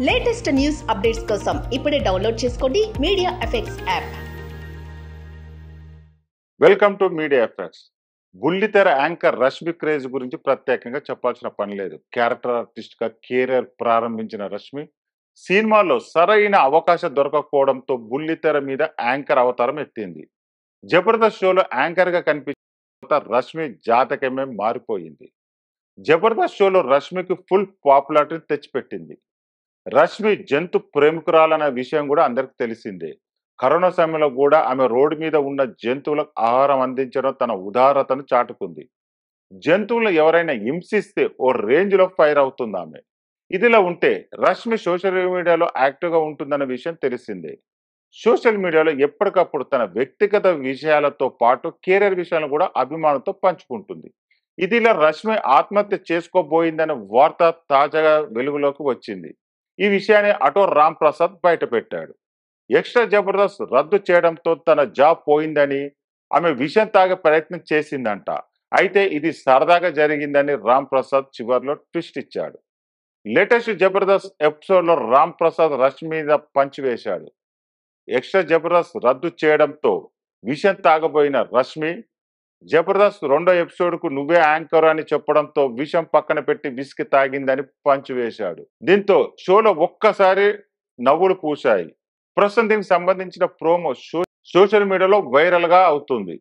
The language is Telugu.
లేటెస్ట్ న్యూస్ అప్డేట్స్ కోసం ఇప్పుడే డౌన్లోడ్ చేసుకోండి media effects app. Welcome to media effects. బుల్లితెర యాంకర్ రష్మి క్రేజ్ గురించి ప్రత్యేకంగా చెప్పాల్సిన పని లేదు. క్యారెక్టర్ ఆర్టిస్ట్ గా కెరీర్ ప్రారంభించిన రష్మి సినిమాలో సరైన అవకాశం దొరకకపోవడంతో బుల్లితెర మీద యాంకర్ అవతారం ఎత్తింది. జబర్దస్త్ షోలో యాంకర్ గా కనిపించిన రష్మి జాతకమే మారిపోయింది. జబర్దస్త్ షోలో రష్మికి ఫుల్ పాపులారిటీ తెచ్చిపెట్టింది. రష్మి జంతు ప్రేమికురాలన్న విషయం కూడా అందరికి తెలిసిందే. కరోనా సమయంలో కూడా ఆమె రోడ్డు మీద ఉన్న జంతువులకు ఆహారం అందించడం తన ఉదారతను చాటుకుంది. జంతువులు ఎవరైనా హింసిస్తే ఓ రేంజ్ లో ఫైర్ అవుతుంది ఆమె. ఇదిలా ఉంటే రష్మి సోషల్ మీడియాలో యాక్టివ్ గా ఉంటుందన్న విషయం తెలిసిందే. సోషల్ మీడియాలో ఎప్పటికప్పుడు తన వ్యక్తిగత విషయాలతో పాటు కెరీర్ విషయాలను కూడా అభిమానులతో పంచుకుంటుంది. ఇదిలా రష్మి ఆత్మహత్య చేసుకోబోయిందనే వార్త తాజాగా వెలుగులోకి వచ్చింది. ఈ విషయాన్ని అటో రామ్ ప్రసాద్ బయటపెట్టాడు. ఎక్స్ట్రా జబర్దస్త్ రద్దు చేయడంతో తన జాబ్ పోయిందని, ఆమె విషయం తాగే ప్రయత్నం చేసిందంట. అయితే ఇది సరదాగా జరిగిందని రామ్ ప్రసాద్ చివరిలో ట్విస్ట్ ఇచ్చాడు. లేటెస్ట్ జబర్దస్త్ ఎపిసోడ్ లో రామ్ ప్రసాద్ రష్మి మీద పంచ్ వేశాడు. ఎక్స్ట్రా జబర్దస్త్ రద్దు చేయడంతో విషయం తాగబోయిన రష్మి జబర్దస్త్ రెండో ఎపిసోడ్ కు నువ్వే యాంకర్ అని చెప్పడంతో విషయం పక్కన పెట్టి విసికి తాగిందని పంచ్ వేశాడు. దీంతో షోలో ఒక్కసారి నవ్వులు పూశాయి. ప్రస్తుతం దీనికి సంబంధించిన ప్రోమో సోషల్ మీడియాలో వైరల్ గా అవుతుంది.